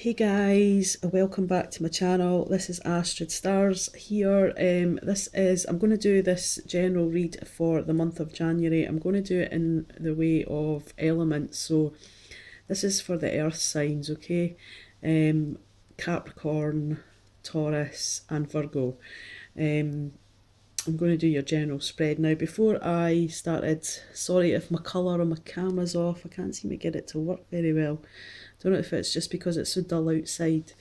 Hey guys, welcome back to my channel. This is Astrid Stars here. I'm going to do this general read for the month of January. I'm going to do it in the way of elements. So this is for the earth signs, okay? Capricorn, Taurus and Virgo. I'm going to do your general spread. Now before I started, sorry if my colour on my camera's off, I can't seem to get it to work very well. Don't know if it's just because it's so dull outside,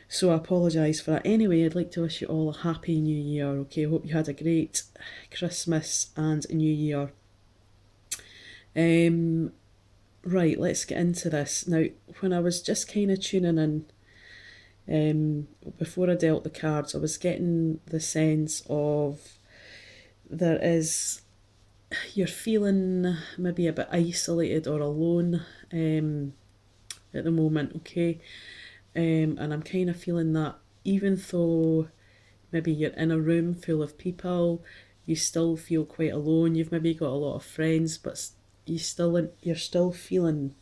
so I apologise for that. Anyway, I'd like to wish you all a happy new year, okay? Hope you had a great Christmas and New Year. Right, let's get into this. Now, when I was just kind of tuning in, before I dealt the cards, I was getting the sense of you're feeling maybe a bit isolated or alone at the moment, okay? And I'm kind of feeling that even though maybe you're in a room full of people, you still feel quite alone. You've maybe got a lot of friends, but you're still feeling,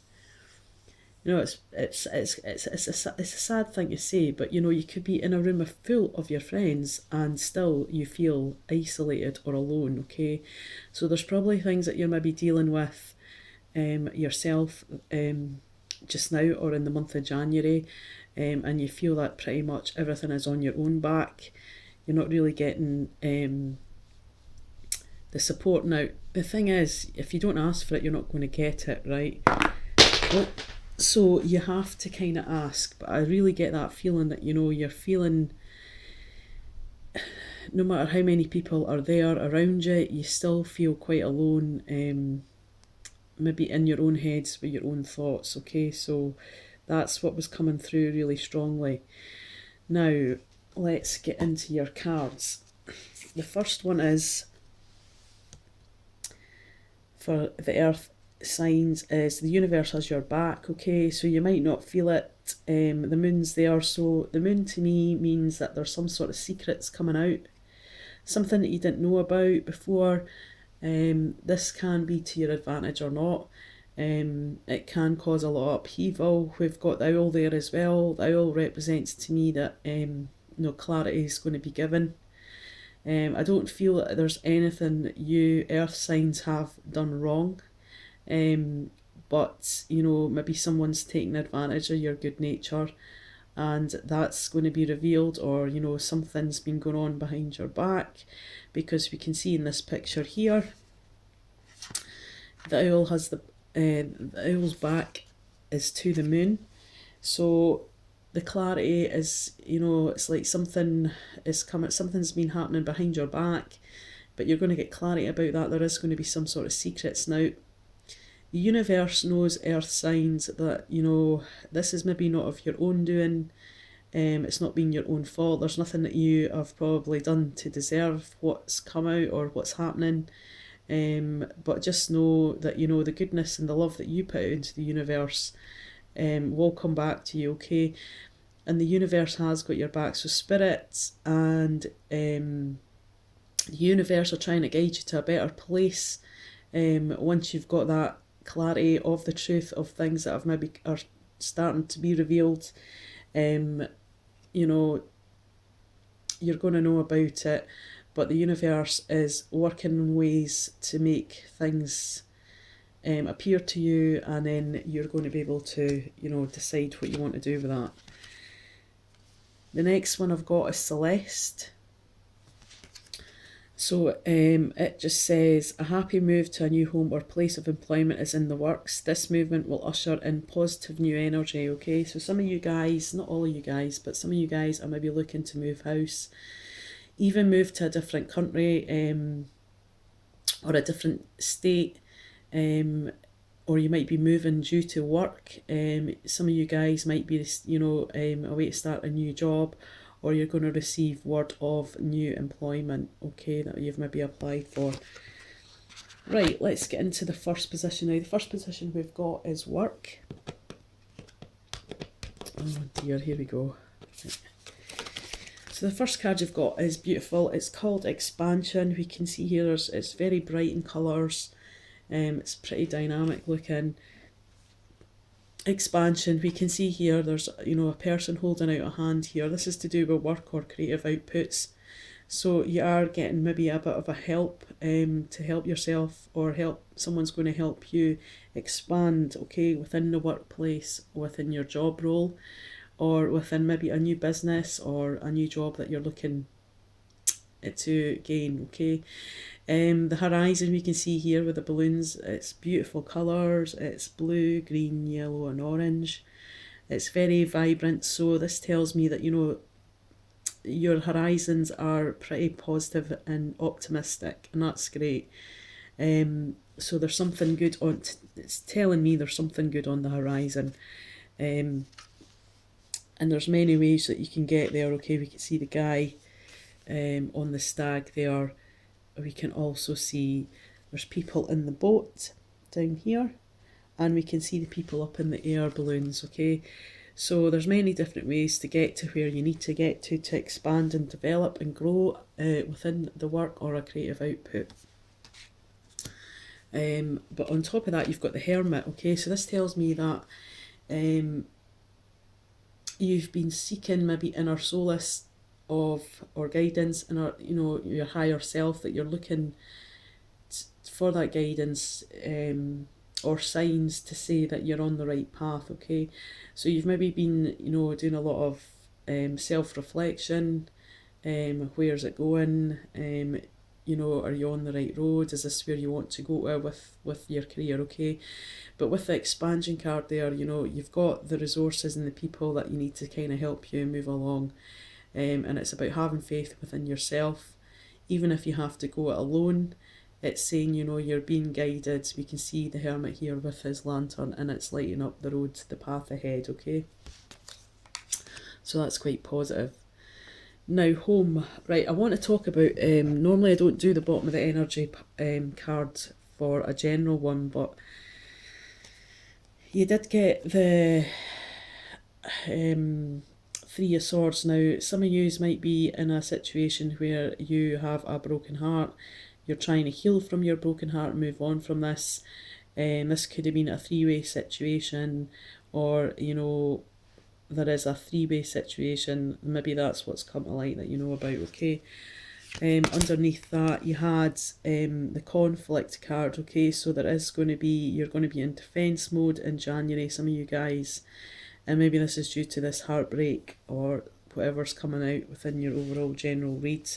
you know, it's a sad thing to say, but you know, you could be in a room full of your friends and still you feel isolated or alone, okay? So there's probably things that you're maybe dealing with yourself just now or in the month of January, and you feel that pretty much everything is on your own back. You're not really getting the support. Now the thing is, if you don't ask for it, you're not going to get it, right? Well, so you have to kind of ask, but I really get that feeling that, you know, you're feeling no matter how many people are there around you, you still feel quite alone, maybe in your own heads with your own thoughts, okay? So that's what was coming through really strongly. Now, let's get into your cards. The first one is for the earth signs is the universe has your back, okay? So you might not feel it. The moon's there, so the moon to me means that there's some sort of secrets coming out, something that you didn't know about before. This can be to your advantage or not. It can cause a lot of upheaval. We've got the owl there as well. The owl represents to me that clarity is going to be given. I don't feel that there's anything that you earth signs have done wrong, but you know, maybe someone's taking advantage of your good nature and that's going to be revealed, or you know, something's been going on behind your back, because we can see in this picture here the owl has the owl's back is to the moon. So the clarity is, you know, it's like something is coming, something's been happening behind your back, but you're going to get clarity about that. There is going to be some sort of secrets. Now the universe knows earth signs that, you know, this is maybe not of your own doing. It's not been your own fault. There's nothing that you have probably done to deserve what's come out or what's happening. But just know that, you know, the goodness and the love that you put out into the universe will come back to you, okay? And the universe has got your back. So spirits and the universe are trying to guide you to a better place once you've got that clarity of the truth of things that have maybe are starting to be revealed. You know, you're going to know about it, but the universe is working in ways to make things appear to you, and then you're going to be able to, you know, decide what you want to do with that. The next one I've got is Celeste. So it just says, a happy move to a new home or place of employment is in the works. This movement will usher in positive new energy, okay? So some of you guys, not all of you guys, but some of you guys are maybe looking to move house, even move to a different country or a different state, or you might be moving due to work. Some of you guys might be, you know, away to start a new job, or you're going to receive word of new employment, okay, that you've maybe applied for. Right, let's get into the first position now. The first position we've got is work. Oh dear, here we go. So the first card you've got is beautiful. It's called Expansion. We can see here it's very bright in colours. It's pretty dynamic looking. expansion. We can see here there's, you know, a person holding out a hand here. This is to do with work or creative outputs. So you are getting maybe a bit of a help to help yourself, or help someone's going to help you expand, okay, within the workplace, within your job role, or within maybe a new business or a new job that you're looking to gain, okay. The horizon we can see here with the balloons, it's beautiful colours, it's blue, green, yellow and orange. It's very vibrant, so this tells me that, you know, your horizons are pretty positive and optimistic, and that's great. So there's something good on, it's telling me there's something good on the horizon. And there's many ways that you can get there, okay. We can see the guy on the stag there. We can also see there's people in the boat down here, and we can see the people up in the air balloons, okay. So there's many different ways to get to where you need to get to expand and develop and grow within the work or a creative output. But on top of that, you've got the Hermit, okay. So this tells me that you've been seeking maybe inner solace of, or guidance, and, or, you know, your higher self, that you're looking for that guidance, or signs to say that you're on the right path, okay. So you've maybe been, you know, doing a lot of self-reflection. Where's it going? You know, are you on the right road? Is this where you want to go with your career, okay. But with the expansion card there, you know, you've got the resources and the people that you need to kind of help you move along. And it's about having faith within yourself, even if you have to go it alone. It's saying, you know, you're being guided. We can see the Hermit here with his lantern, and it's lighting up the road, the path ahead, okay. So that's quite positive. Now, home. Right, I want to talk about, normally I don't do the bottom of the energy card for a general one, but you did get the Three of Swords. Now, some of you might be in a situation where you have a broken heart. You're trying to heal from your broken heart and move on from this. This could have been a three-way situation, or, you know, there is a three-way situation. Maybe that's what's come to light that you know about, okay. Underneath that, you had the conflict card, okay. So there is going to be, you're going to be in defence mode in January, some of you guys, and maybe this is due to this heartbreak or whatever's coming out within your overall general read.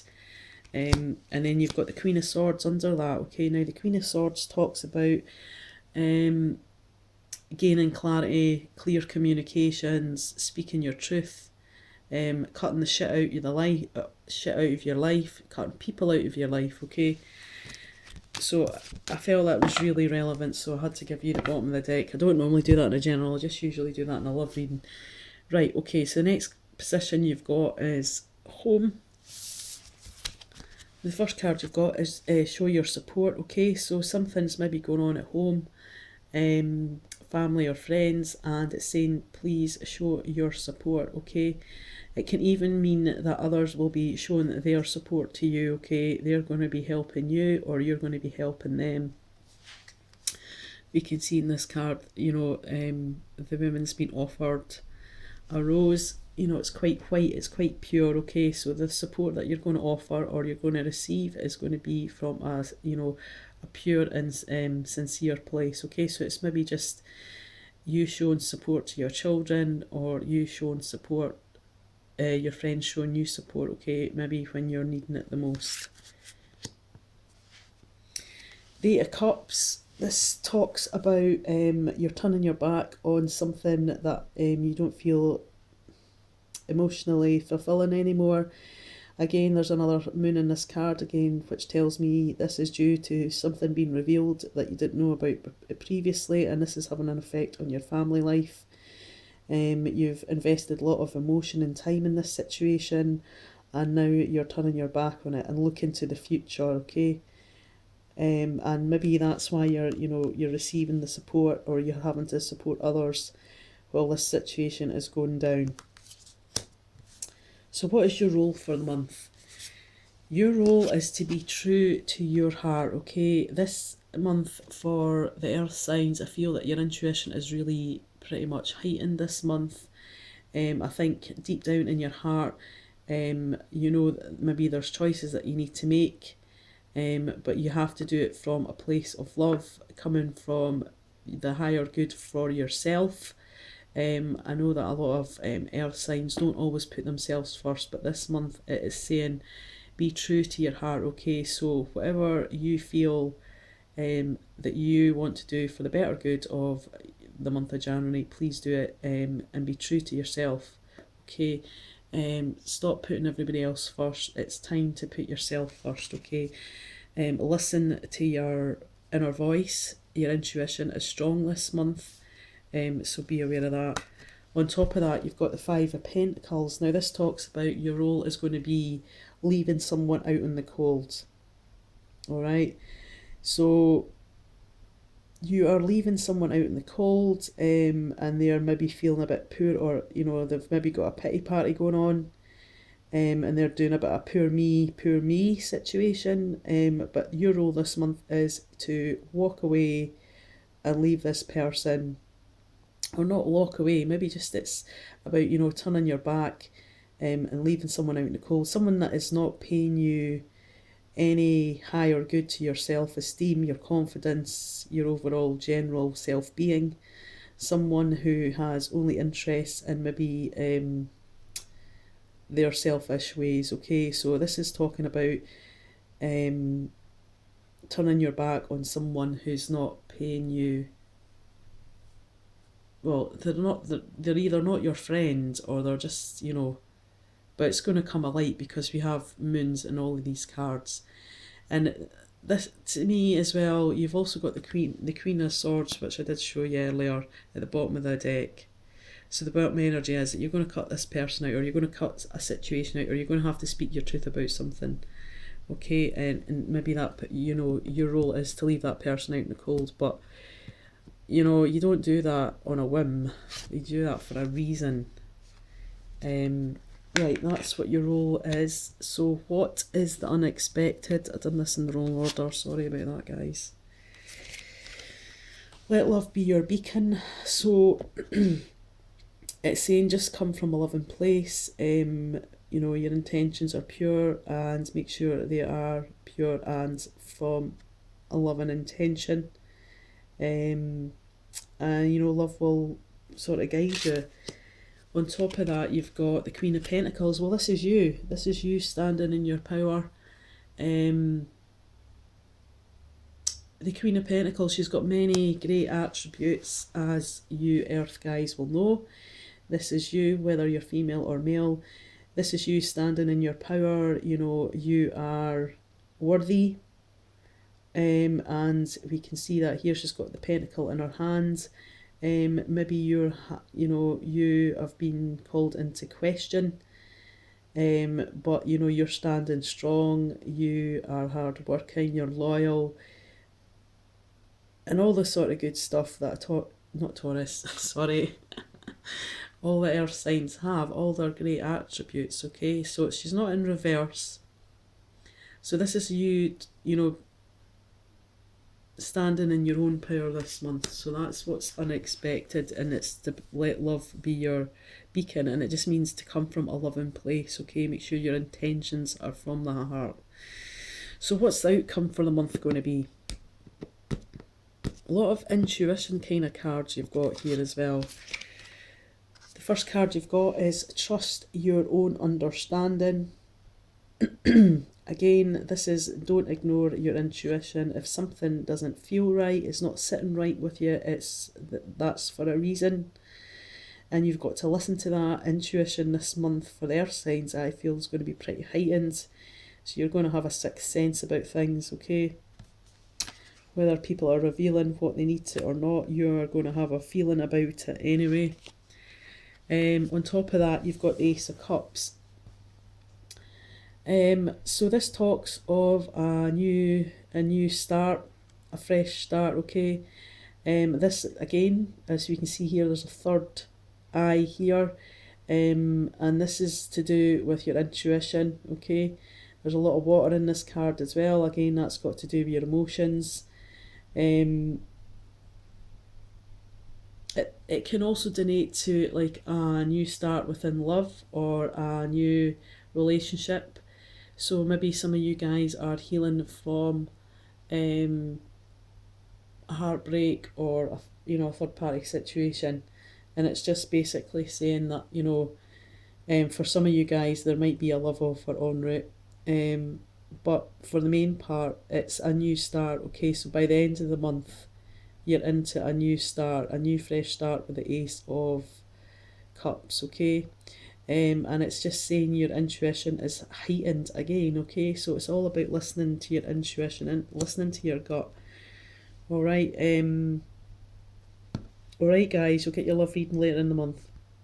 And then you've got the Queen of Swords under that, okay. Now the Queen of Swords talks about gaining clarity, clear communications, speaking your truth, cutting the shit out of your life, cutting people out of your life, okay. So I felt that was really relevant, so I had to give you the bottom of the deck. I don't normally do that in a general, I just usually do that in a love reading. Right, okay, so the next position you've got is home. The first card you've got is show your support, okay. So something's maybe going on at home, family or friends, and it's saying please show your support, okay. It can even mean that others will be showing their support to you, okay. They're going to be helping you, or you're going to be helping them. We can see in this card, you know, the woman's been offered a rose. You know, it's quite white, it's quite pure, okay. So the support that you're going to offer or you're going to receive is going to be from a, you know, a pure and sincere place, okay. So it's maybe just you showing support to your children, or you showing support, your friends showing you support, okay, maybe when you're needing it the most. The Eight of Cups. This talks about you're turning your back on something that you don't feel emotionally fulfilling anymore. Again, there's another moon in this card again, which tells me this is due to something being revealed that you didn't know about previously, and this is having an effect on your family life. You've invested a lot of emotion and time in this situation, and now you're turning your back on it and looking to the future, okay. And maybe that's why you're receiving the support, or you're having to support others while this situation is going down. So what is your role for the month? Your role is to be true to your heart, okay? This month for the earth signs, I feel that your intuition is really pretty much heightened this month. I think deep down in your heart, you know that maybe there's choices that you need to make, but you have to do it from a place of love, coming from the higher good for yourself. I know that a lot of earth signs don't always put themselves first, but this month it is saying be true to your heart, okay? So whatever you feel that you want to do for the better good of the month of January, please do it, and be true to yourself, okay? Stop putting everybody else first. It's time to put yourself first, okay? Listen to your inner voice. Your intuition is strong this month, so be aware of that. On top of that, you've got the Five of Pentacles. Now this talks about your role is going to be leaving someone out in the cold. Alright, so you are leaving someone out in the cold, and they are maybe feeling a bit poor, or you know, they've maybe got a pity party going on, and they're doing a bit of poor me situation, but your role this month is to walk away and leave this person, or not walk away, maybe just it's about, you know, turning your back, and leaving someone out in the cold, someone that is not paying you any higher good to your self-esteem, your confidence, your overall general self-being, someone who has only interests in maybe their selfish ways, okay? So this is talking about turning your back on someone who's not paying you, well, they're either not your friend or they're just, you know, but it's going to come alight because we have moons in all of these cards. And this, to me as well, you've also got the Queen of Swords, which I did show you earlier at the bottom of the deck. So the bottom energy is that you're going to cut this person out, or you're going to cut a situation out, or you're going to have to speak your truth about something, okay? And maybe that, you know, your role is to leave that person out in the cold, but you know, you don't do that on a whim. You do that for a reason. Right, that's what your role is. So what is the unexpected? I've done this in the wrong order, sorry about that, guys. Let love be your beacon. So it's saying just come from a loving place. You know, your intentions are pure, and make sure they are pure and from a loving intention. And you know, love will sort of guide you. On top of that, you've got the Queen of Pentacles. Well, this is you. This is you standing in your power. The Queen of Pentacles, she's got many great attributes, as you Earth guys will know. This is you, whether you're female or male. This is you standing in your power. You know, you are worthy. And we can see that here she's got the pentacle in her hand. Maybe you know, you have been called into question, but you know, you're standing strong, you are hard working, you're loyal, and all the sort of good stuff that not Taurus, sorry, all the earth signs have, all their great attributes, okay? So she's not in reverse. So this is you, you know, standing in your own power this month. So that's what's unexpected, and it's to let love be your beacon, and it just means to come from a loving place, okay? Make sure your intentions are from the heart. So what's the outcome for the month going to be? A lot of intuition kind of cards you've got here as well. The first card you've got is trust your own understanding. Again, this is don't ignore your intuition. If something doesn't feel right, it's not sitting right with you, that's for a reason. And you've got to listen to that intuition this month. For the earth signs, I feel is going to be pretty heightened. So you're going to have a sixth sense about things, okay? Whether people are revealing what they need to or not, you're going to have a feeling about it anyway. On top of that, you've got the Ace of Cups. So this talks of a new start, a fresh start, okay? This, again, as we can see here, there's a third eye here, and this is to do with your intuition, okay? There's a lot of water in this card as well. Again, that's got to do with your emotions. it can also donate to like a new start within love or a new relationship. So maybe some of you guys are healing from um, a heartbreak or a third party situation, and it's just basically saying that for some of you guys there might be a love offer en route, but for the main part it's a new start. Okay, so by the end of the month you're into a new start, a new fresh start with the Ace of Cups. Okay, and it's just saying your intuition is heightened again. Okay, so it's all about listening to your intuition and listening to your gut. All right, guys, you'll get your love reading later in the month.